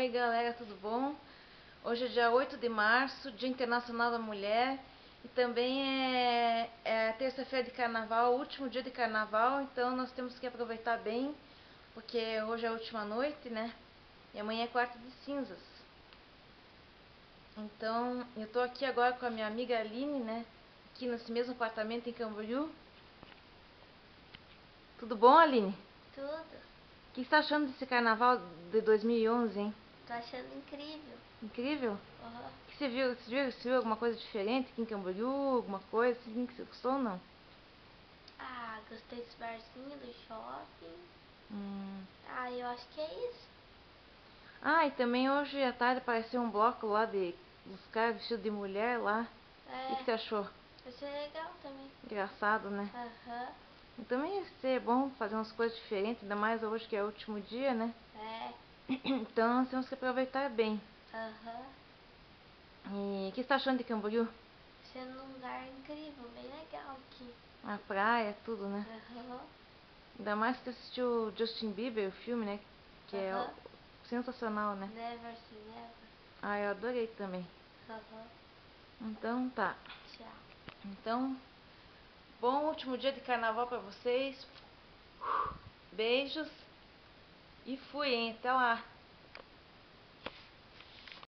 aí galera, tudo bom? Hoje é dia 8 de março, Dia Internacional da Mulher. E também é terça-feira de carnaval, último dia de carnaval. Então nós temos que aproveitar bem, porque hoje é a última noite, né? E amanhã é quarta de cinzas. Então eu tô aqui agora com a minha amiga Aline, né? Aqui nesse mesmo apartamento em Camboriú. Tudo bom, Aline? Tudo. O que você tá achando desse carnaval de 2011, hein? Tô achando incrível. Incrível? Uhum. Que você viu alguma coisa diferente aqui em Camboriú? Alguma coisa assim que você gostou ou não? Ah, gostei desse barzinho do shopping. Hum. Ah, eu acho que é isso. Ah, e também hoje à tarde apareceu um bloco lá de uns caras vestidos de mulher lá. O que você achou? Achei legal também. Engraçado, né? Aham. E também ia ser bom fazer umas coisas diferentes, ainda mais hoje que é o último dia, né? É. Então nós temos que aproveitar bem. Aham. E o que você tá achando de Camboriú? Sendo um lugar incrível, bem legal aqui. A praia, tudo, né? Aham. Ainda mais que você assistiu Justin Bieber, o filme, né? Que é Aham. sensacional, né? Never say never. Ah, eu adorei também. Aham. Então tá. Tchau. Então, bom último dia de carnaval pra vocês. Beijos. E fui, hein? Até lá.